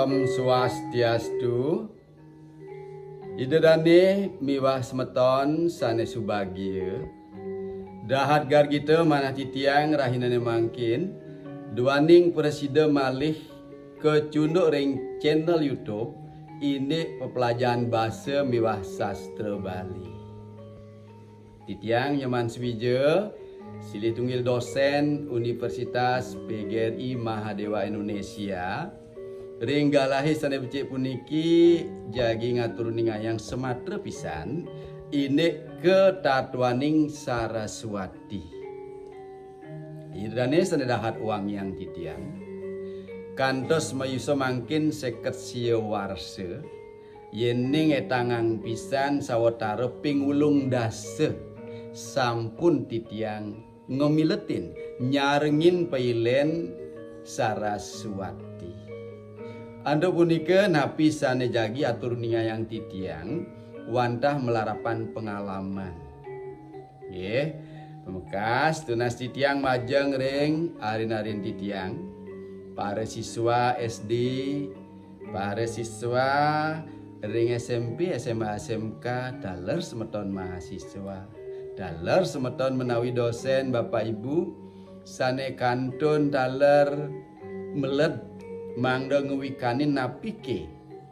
Om Swastiastu. Idedane miwah semeton sane subagia. Dahat gar kita mana titiang rahinane mangkin. Duaning presida malih ke cunduk ring channel YouTube ini pepelajaran bahasa miwah sastra Bali. Titiang nyaman swija silih tunggil dosen Universitas PGRI Mahadewa Indonesia. Ring galahi sane becik puniki jagi ngatur ningayang sematra pisan ini ke tatuaning Saraswati. Idane sane dahat uang yang titiang. Kantos mayuso mangkin seket sia warsa. Yening etangang pisan sawetara pingulung dase. Sampun titiang ngemiletin nyarengin pailen Saraswati. Ando punika napi sane jagi atur ningayang titiang wantah melarapan pengalaman. Nggih, pemekas tunas titiang majeng ring arin-arin titiang. Para siswa SD, para siswa ring SMP, SMA, SMK, daler semeton mahasiswa. Daler semeton menawi dosen Bapak Ibu sane kantun daler meled mangda ngewikanin napike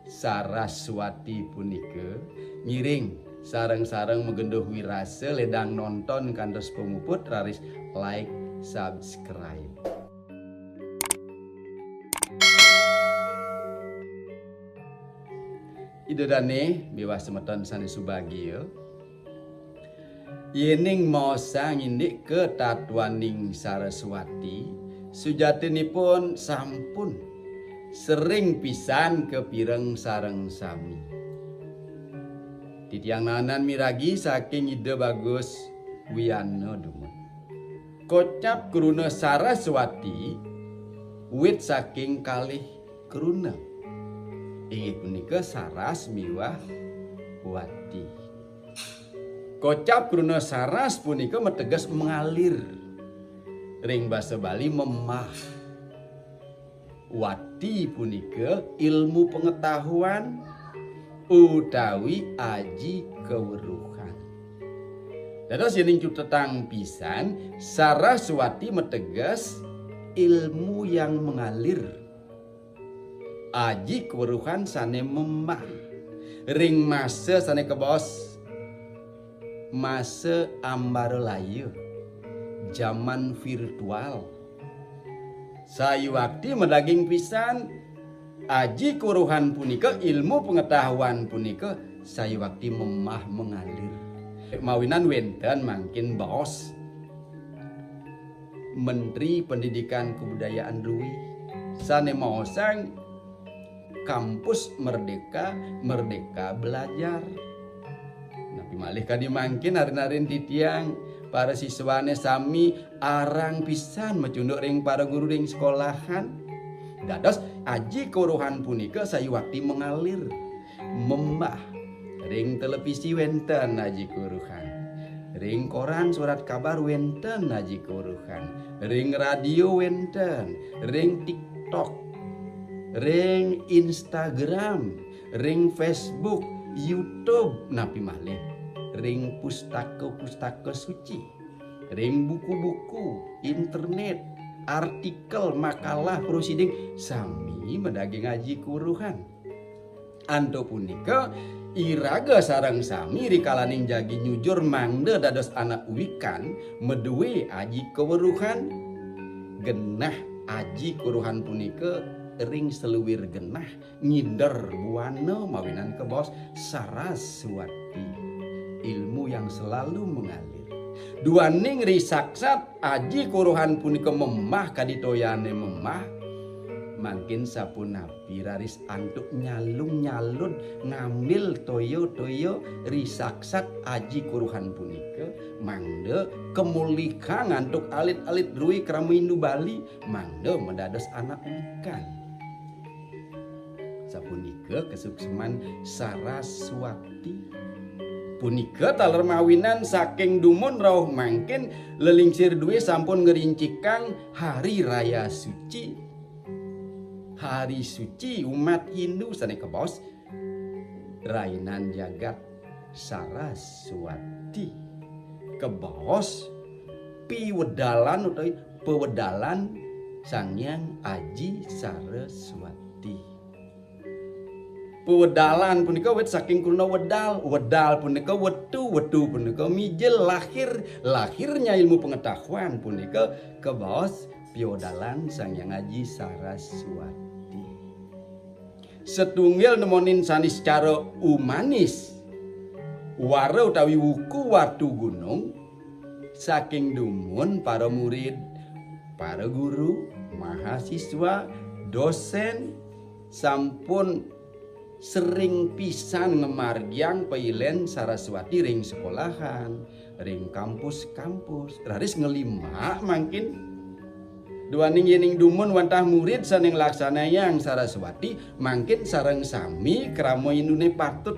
Saraswati punika ngiring sareng-sareng megenduh wirase ledang nonton kantos pemuput raris like subscribe. Idedane biwas semeton sane subagia. Yening mosa ngindik ke tatuaning Saraswati sujatinipun sampun sering pisan kepireng sareng sami. Titiang nanan miragi saking ide bagus wiyana dumut. Kocap kruna Saraswati wit saking kalih kruna. Inggih punika saras miwah wati. Kocap kruna saras punika meteges mengalir. Ring basa Bali memah. Wati punika ilmu pengetahuan utawi aji keweruhan. Dados yening cutetang pisan Saraswati meteges ilmu yang mengalir. Aji keweruhan sane memah. Ring masa sane kebos masa ambarelayu zaman virtual. Sayu wakti medaging pisan aji kuruhan punika ilmu pengetahuan punika sayu wakti memah mengalir. Mawinan wenten mangkin bos Menteri Pendidikan Kebudayaan Dwi sane maosang kampus merdeka merdeka belajar. Napi malih kadi mangkin arin-arin titiang para siswane sami arang pisan macunduk ring para guru ring sekolahan. Dados aji kuruhan punika sayu wakti mengalir. Memah ring televisi wenten aji kuruhan. Ring koran surat kabar wenten aji kuruhan. Ring radio wenten, ring TikTok, ring Instagram, ring Facebook, YouTube napi malih. Ring pustaka-pustaka suci, ring buku-buku, internet, artikel, makalah, prosiding sami mendaging ngaji kuruhan. Anto punika iraga sarang sami rikalaning jagi nyujur mangda dados anak wikan meduwe aji keweruhan. Genah aji kuruhan punika ring seluwir genah nginder buana mawinan kebos Saraswati. Ilmu yang selalu mengalir. Duaning risaksat aji kuruhan punika memah kaditoyane memah. Mangkin sapunapi raris antuk nyalung-nyalun ngambil toyo-toyo risaksat aji kuruhan punika. Mangda kemulika ngantuk alit-alit drui kramindu Bali. Mangda mendados anak ikan. Sapunika kesukseman Saraswati. Punika taler mawinan saking dumun rauh mangkin lelingsir duwe sampun ngerincikang hari raya suci. hari suci umat Hindu saneka bos rainan jagat Saraswati kebos piwedalan utawi pewedalan Sangyang Aji Saraswati. Pewedalan punika wit saking kuna wedal, wedal punika wetu, wetu punika mijil lahirnya ilmu pengetahuan punika kebos piwedalan Sangyang Aji Saraswati. Setunggal nemonin sanis cara umanis wara utawi wuku watu gunung saking dumun para murid, para guru, mahasiswa, dosen sampun sering pisan ngemargyang peilen Saraswati ring sekolahan, ring kampus-kampus. Raris ngelima mangkin duaning yening dumun wantah murid saning laksanayang Saraswati mangkin sareng sami kramo indune patut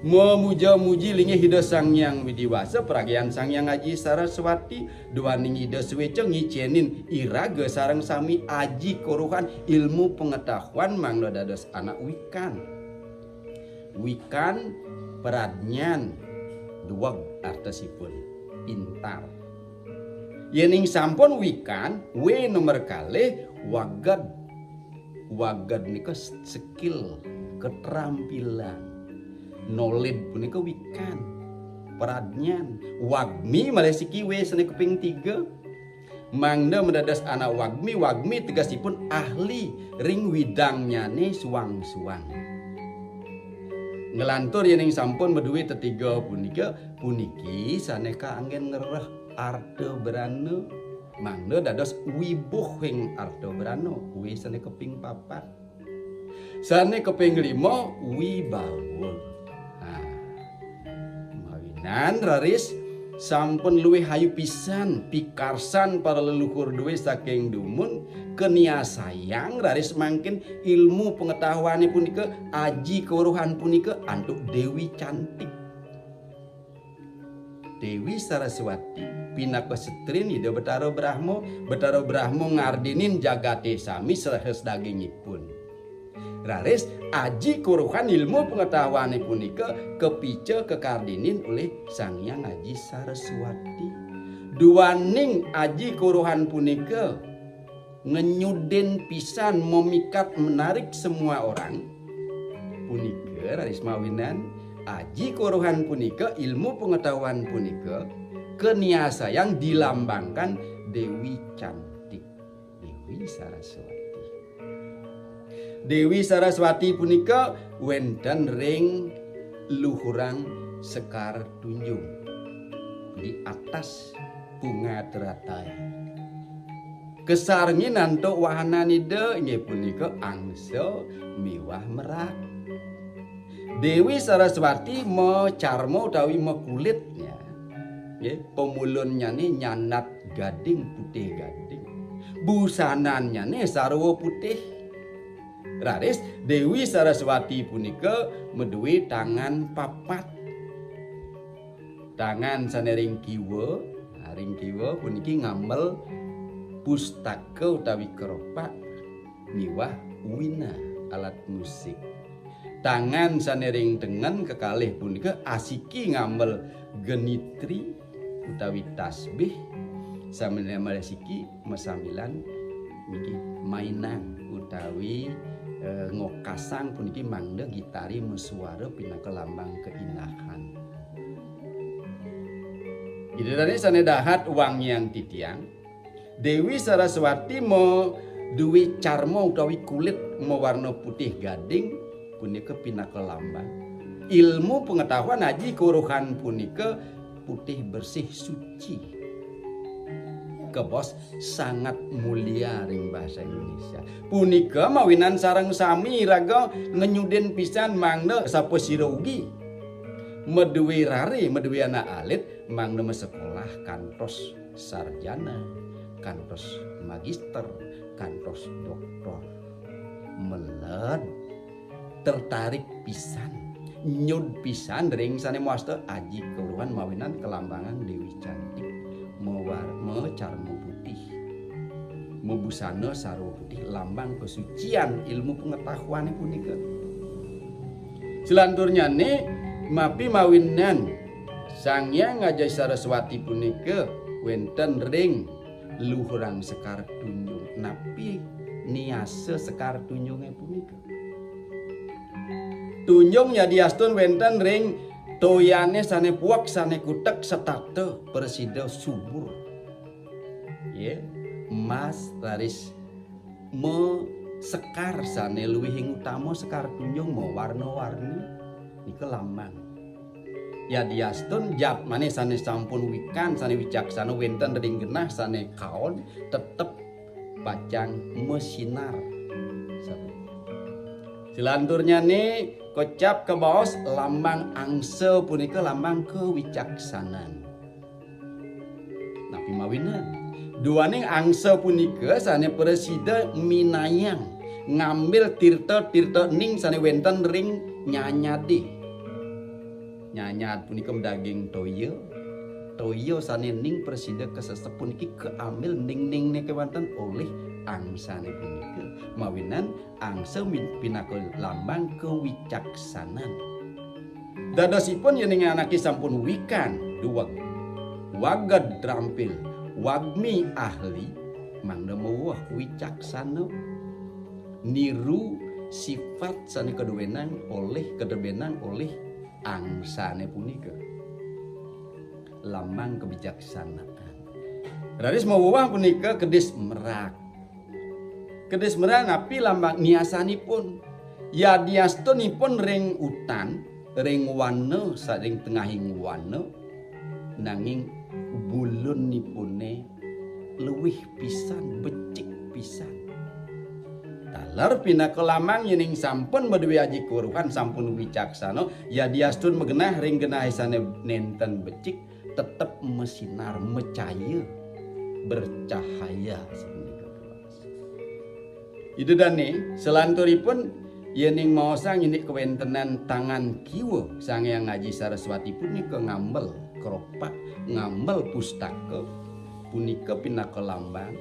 memuja-muji lingi hida Sangyang Widiwasa pragian Sangyang Aji Saraswati duaning ida suweca ngicenin iraga sareng sami aji koruhan ilmu pengetahuan mangda dados anak wikan peradnyan duwag artosipun pintar yening sampun wikan we nomor kalih wagad nika skill keterampilan knowledge punika wikan peradnyan wagmi malesiki we sene keping 3 mangda mendadas anak wagmi tegasipun ahli ring widangnyane suwang-suwang ngelantur yening sampun meduwi tetiga puniki saneka anggen ngereh arda brana mangda dados wibuh ing arda brana kuwi sane keping 4 sane keping 5 wibawa. Mawinan raris sampun luwih hayu pisan pikarsan para leluhur duwe saking dumun keniasayang raris mangkin ilmu pengetahuane punika aji kewuruhan punika antuk Dewi cantik Dewi Saraswati pinaka setrin ida Betara Brahmo ngardinin jagate sami sahes dagingipun raris aji kuruhan ilmu pengetahuan punika kepice kekardinin oleh Sangyang Aji Saraswati. Duaning aji kuruhan punika ngenyuden pisan memikat menarik semua orang. Punika raris mawinan aji kuruhan punika ilmu pengetahuan punika keniasa yang dilambangkan Dewi cantik Dewi Saraswati. Dewi Saraswati punika wenten ring luhurang Sekar Tunjung di atas bunga teratai. Kesarngi nanto wahana nida inggih punika angsa miwah merak. Dewi Saraswati mecarmo utawi mekulitnya nggih pemulunnya nih nyanat gading putih gading. Busanannya nih sarwa putih. Raris Dewi Saraswati punika meduwi tangan papat. Tangan sanering kiwa, ring kiwa puniki ngamel pustaka utawi keropak miwah wina alat musik. Tangan sanering tengen kekalih punika asiki ngamel genitri utawi tasbih samene malesiki mesamilan niki mainan utawi ngokasang puniki mangda gitari mesuara pinaka lambang keinahan. Gidane sane dahat wang yang titiang Dewi Saraswati mo duwi carmo utawi kulit mewarna putih gading punika pinaka lambang ilmu pengetahuan aji kuruhan punika putih bersih suci kebos sangat mulia ring bahasa Indonesia. Punika mawinan sareng sami raga ngenyuden pisan mangda sapa sira ugi meduwi rari meduwi anak alit mangda sekolah kantos sarjana, kantos magister, kantos doktor. Meled tertarik pisan nyud pisan ring sane muasta aji keluhan mawinan kelambangan Dewi cantik mecarmo putih mebusana sarwa putih lambang kesucian ilmu pengetahuan punika. Selanturnya nih mapi mawinan Sang Hyang Ngajai Saraswati punika wenten ring luhurang Sekar Tunjung napi niase Sekar Tunjunge punika. Tunjung nyadiastun wenten ring toyane sane puak sane kutek setate presida subur. Ye, emas raris sekar sane luwihing utama Sekar Tunjung mau warna-warni nika lambang. Ya diastun jat mane sane sampun wikan sane wicaksana wenten ring genah sane kaon tetep pacang mesinar. Selanturnya nih kocap ke bawah lambang angsa punika lambang kewicaksanan. Napi mawinan duaning angsa punika sane presida minayang ngambil tirta-tirta ning sane wenten ring nyanyade. Nyanyat punika daging toyo sane ning presida kesesep puniki keambil ning niki wonten oleh angsane punika mawinan angsa pinaka lambang kewicaksanan. Dadosipun yen anaki sampun wikan duweg wagad drampil wagmi ahli mangda mawuh wicaksana niru sifat sane kedewenang oleh angsane punika lambang kebijaksanaan. Raris mawuwah punika kedis merak. Kedis merak napi lambang niasanipun yadiastunipun ring utan ring wana saring tengahing wana nanging bulunipune luwih pisan becik pisan. Taler pinaka lamang yening sampun maduwe aji kuruhan sampun wicaksana yadiastun megenah ring genah sane nenten becik tetep mesinar mecaya bercahaya sepunika. Idedane selanturipun yening maosang nyinik kewentenan tangan kiwa Sang Hyang Ngaji Saraswati punika ngambel keropak ngambel pustaka punika pinaka lambang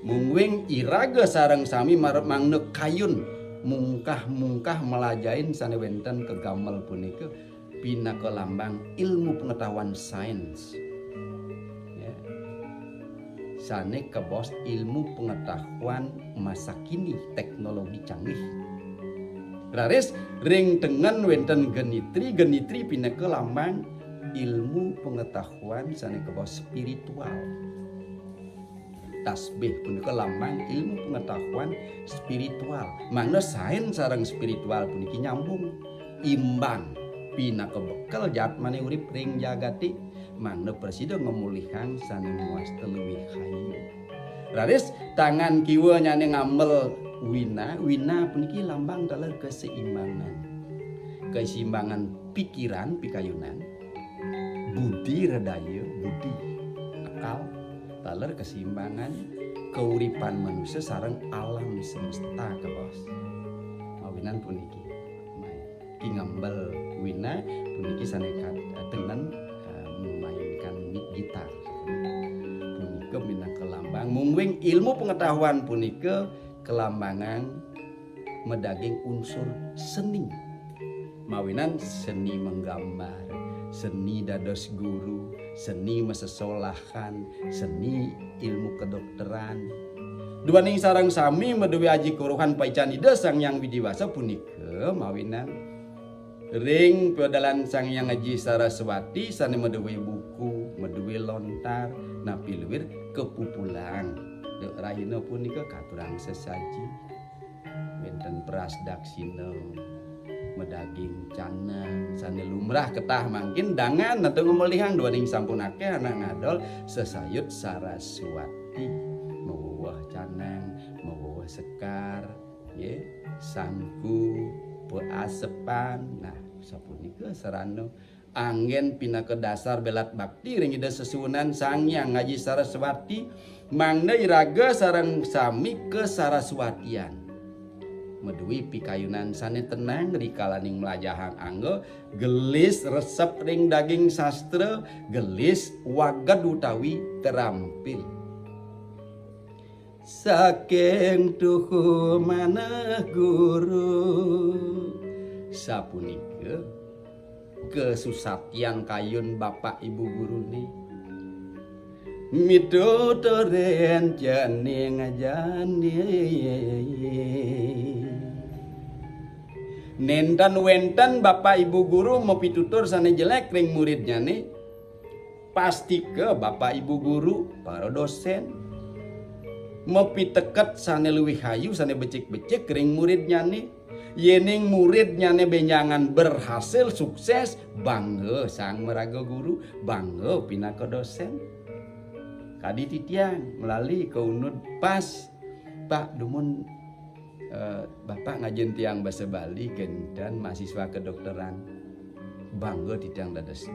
mungwing iraga sareng sami marep mangne kayun mungkah-mungkah melajain sane wenten kegamel punika pinaka lambang ilmu pengetahuan sains. Ya. Sane kebos ilmu pengetahuan masa kini teknologi canggih. Raris ring tengen wenten genitri pinaka lambang ilmu pengetahuan sane kebos spiritual. Tasbih punika lambang ilmu pengetahuan spiritual. Mangna sains sareng spiritual puniki nyambung imbang pinaka bekal jatmane urip ring jagati mangna presida ngemulihan sane muasta leuwih hayu. Raris tangan kiwa nyane ngamel wina puniki lambang dalam keseimbangan pikiran pikayunan budi redaya budi akal taler keseimbangan keuripan manusia sareng alam semesta kebos mawinan puniki ki ngambel wina puniki sanekat tenan memainkan gitar punika minangka lambang mungwing ilmu pengetahuan punika kelambangan medaging unsur seni mawinan seni menggambar seni dados guru, seni mesesolahan, seni ilmu kedokteran. Duaning sarang sami maduwe aji kuruhan paicanida Sang Hyang Widiwasa punika mawinan ring pedalan Sang Hyang Ngaji Saraswati sane maduwe buku, maduwe lontar, napi luwir kepupulang. Dek rahina punika katurang sesaji. Wenten pras daksina medaging canang sane lumrah ketah mangkin dangan atau ngemelihan duaning sampunake anak ngadol sesayut Saraswati mawuh canang mawuh sekar ye sangku peasepan nah sapunika sarana anggen pinaka dasar belat bakti ring ida sesunan Sang Hyang Ngaji Saraswati mangda iraga sareng sami ke Saraswatian meduwi pikayunan sane tenang rikalaning melajahang anggo gelis resep ring daging sastra gelis wagad utawi terampil saking tuhu maneh guru. Sapunika kesusatyan kayun bapak ibu guru ni mituturen jane ngajani nentan wenten bapak ibu guru mau pitutur sane jelek ring muridnya nih pasti ke bapak ibu guru para dosen mau piteket sane luwih hayu sane becik-becik ring muridnya nih yening muridnya nih benjangan berhasil sukses bangga sang meraga guru bangga pinaka dosen kadi titiang melalui ke unud pas Pak dumun Bapak ngajen tiang bahasa Bali dan mahasiswa kedokteran bangga titiang dados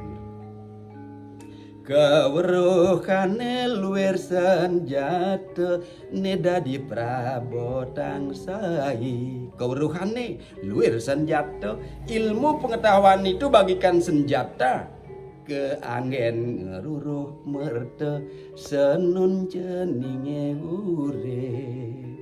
keweruhane luwer senjata neda di prabotang sai keweruhane luwer senjata ilmu pengetahuan itu bagikan senjata keanggen ngeruruh merte senun jeninge urip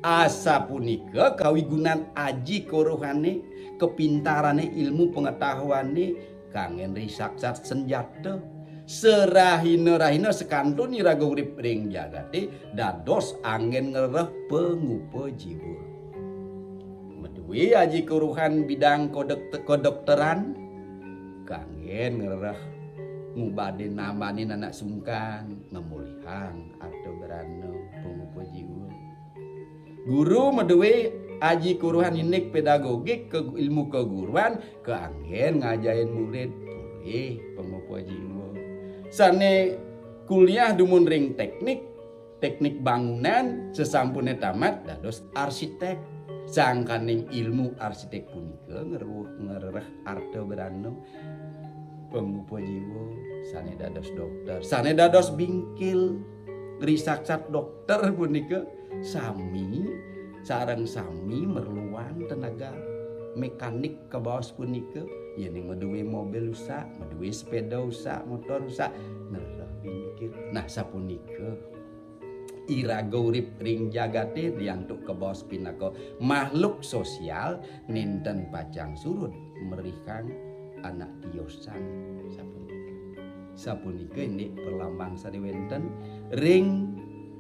asa punika kawigunan aji korohane kepintarane ilmu pengetahuane kangen risaksat senjata serahina-rahina sekantun iraga urip ring jagate dados angin ngereh pengupa jiwa meduwi aji korohan bidang kedokteran kangen ngereh ngubade namanin anak sungkan ngemulihang atau berano pengupa jiwa guru meduwe aji kuruhan inik pedagogik ke ilmu keguruan keanggen ngajain murid pulih pengupa jiwa sane kuliah dumun ring teknik bangunan sesampune tamat dados arsitek sangkaning ilmu arsitek punika ngereh arte berano pengupa jiwa sane dados dokter sane dados bingkil risaksat dokter punika sami sareng sami merluan tenaga mekanik ke bawah punika yen meduwe mobil rusak meduwe sepeda rusak motor rusak ngereh bingkil nah sapunika iraga urip ring jagate diantuk ke bawah pinaka makhluk sosial ninten pacang surut merihang anak tiosan sapunika ini perlambang sadewenten ring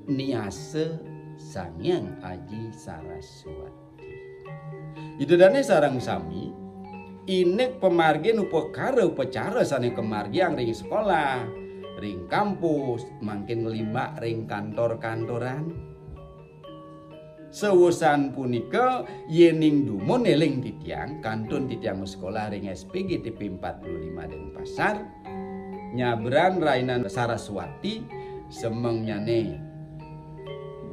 niase Sangyang Aji Saraswati idedane sareng sami inek pemargi upakara upacara sane kemargiang ring sekolah ring kampus makin ngelima ring kantor-kantoran sewusan punika yening dumun eling titiang kantun titiang sekolah ring SPG TP 45 Denpasar nyabran Rainan Saraswati semengnya nih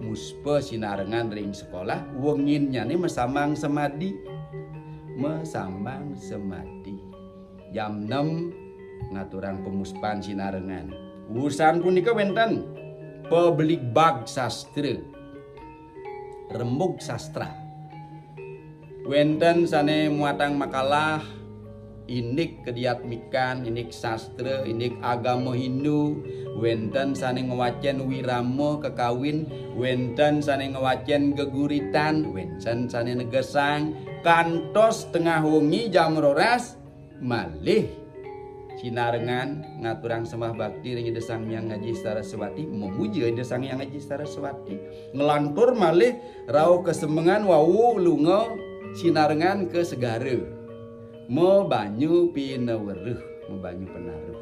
muspe sinarengan ring sekolah wenginnya nih mesambang semadi jam 6 ngaturang pemuspan sinarengan urusan punika wenten publik bag sastra rembug sastra wenten sane muatang makalah inik kediatmikan inik sastra inik agama Hindu wenten sane ngewacen wiramo kekawin wenten sane ngewacen geguritan wenten sane negesang kantos tengah wengi jam 12 malih sinarengan ngaturang sembah bakti ring Desang Hyang Aji Saraswati memuji Desang Hyang Aji Saraswati ngelantur malih rauh kesemengan wawu lunga sinarengan ke segara mo banyu pinaweruh mo banyu penaruh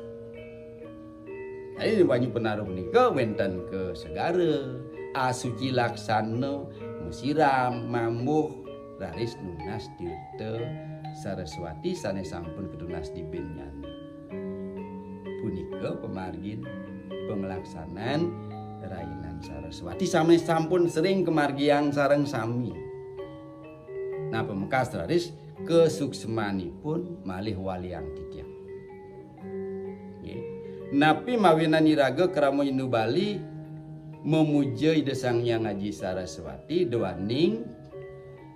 ini banyu penaruh nika wenten ke segara asuci laksana musiram mambuh raris nunas tirta Saraswati sane sampun kedunas di Benyani punika pemargin pengelaksanaan Rainan Saraswati same sampun sering kemargiang sareng sami nah pemekas raris kesuksemanipun malih waliang titiang napi mawinan iraga kramo Hindu Bali memuja Desang Hyang Aji Saraswati doaning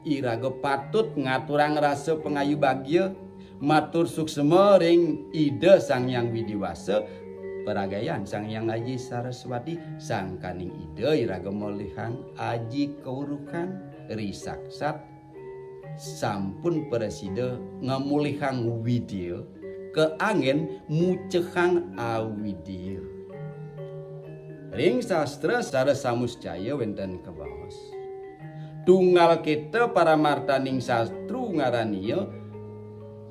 iraga patut ngaturang rasa pengayu bagya matur suksema ring ide Sang Hyang Widiwasa peragayan Sang Hyang Aji Saraswati sang kaning ide iraga molihang aji kaurukan risaksat sampun presida ngamulihang widya ke angin mucehang awidya. Ring sastra sara samuscaya wenten kebaos. Tunggal kita para martaning sastru ngaraniya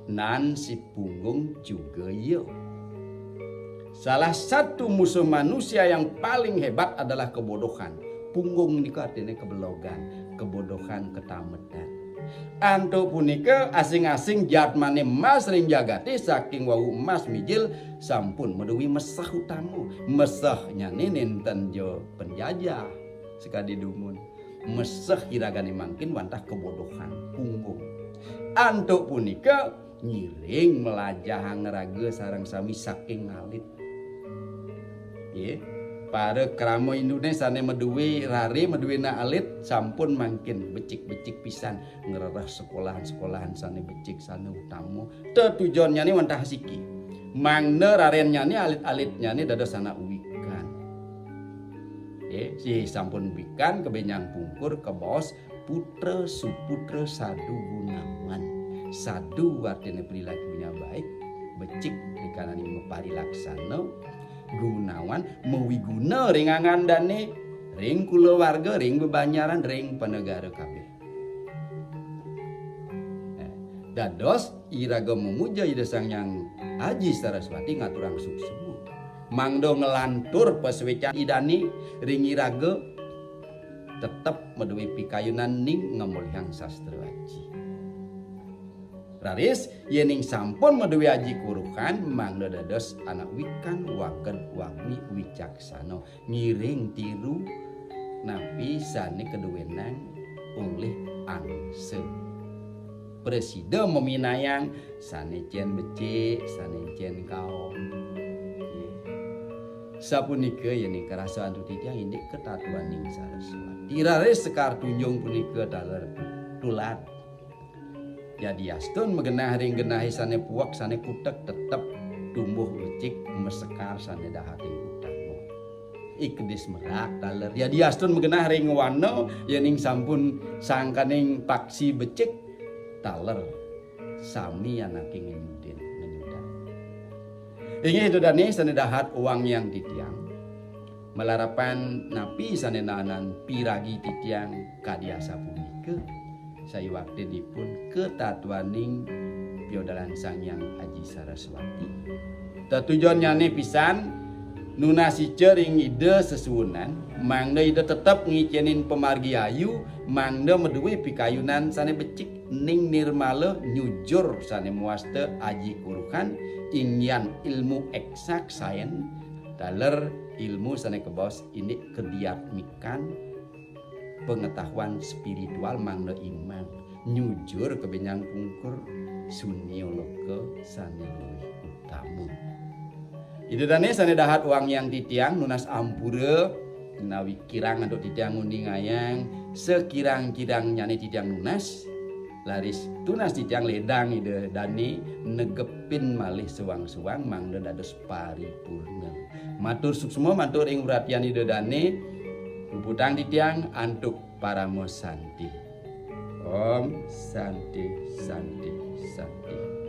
nan si punggung juga yo. Salah satu musuh manusia yang paling hebat adalah kebodohan. Punggung niku artinya kebelogan, kebodohan, ketamedan. Anto punika asing-asing jatmane mas ring jagati saking wau emas mijil sampun meduwi mesah utamu. Mesah nyane nenten jo penjajah sekadi dumun. Mesah kiragane mangkin wantah kebodohan punggung. Anto punika nyiring melajah ngeraga sarang sami saking ngalit. Ye, para kramo Indonesia sane meduwi rare meduwi na alit sampun mangkin becik-becik pisan ngerereh sekolahan-sekolahan sane becik sane utama. Tujuannya ni wantah siki. Mangna rarennya ni alit-alitnya ni dados sana uwikan. Si sampun wikan kebenyang pungkur ke bos putra suputra sadu gunawan. Sadu artinya perilakunya baik, becik dikanani mepari laksana. Gunawan mewiguna ring angandane ring kulawarga ring bebanyaran ring penegara kabeh. Dados iraga memuja ida Sang Hyang Aji Saraswati ngaturang suksemu. Mangdo ngelantur paswecan idani ring iraga tetep meduwi pikayunan ning ngemulihang sastra aji. Raris yening sampun meduwi aji kurukan mangda dados anak wikan waken wami wicaksana ngiring tiru napi sane keduwenang ulih angse. Presida meminayang sane cen becik sane cen kaom. Sapunika yening kerasaan tutitiang ini ketatuan ning Saraswati. Raris sekar tunjung punika daler tulat. Jadi astun megenah ring genahi sane puak sane kutek tetep tumbuh becik mesekar sane dahating utama. Ikdis merak taler. Jadi astun megenah ring wano yening sampun sangkaning paksi becik taler sami anaking nyudin menyudan. Ingi dodane sane dahat uang yang titiang. Melarapan napi sane naanan piragi titiang kadiasa punika. Saya waktu dipun ketatuaning piodalan Sang Hyang Aji Saraswati. Tujuannya nih pisan nunasi cering ide sesuunan mangda ide tetap ngicenin pemargi ayu mangda meduwi pikayunan sane becik ning nirmala nyujur sane muaste aji kurukan ingyan ilmu eksak sains daler ilmu sane kebos ini kediatmikan pengetahuan spiritual mangda iman nyujur kebenyang pungkur sunio loke sane luwih utamu. Idedane sane dahat uang yang titiang nunas ampura nawi kirang untuk titiang undi ngayang sekirang-kirang nyane titiang nunas laris tunas titiang ledang ide dani negepin malih suwang-suwang mangda dados paripurna. Matur suksma matur ing perhatian ide dani Puputang titiang antuk para mosanti. Om Santi Santi Santi.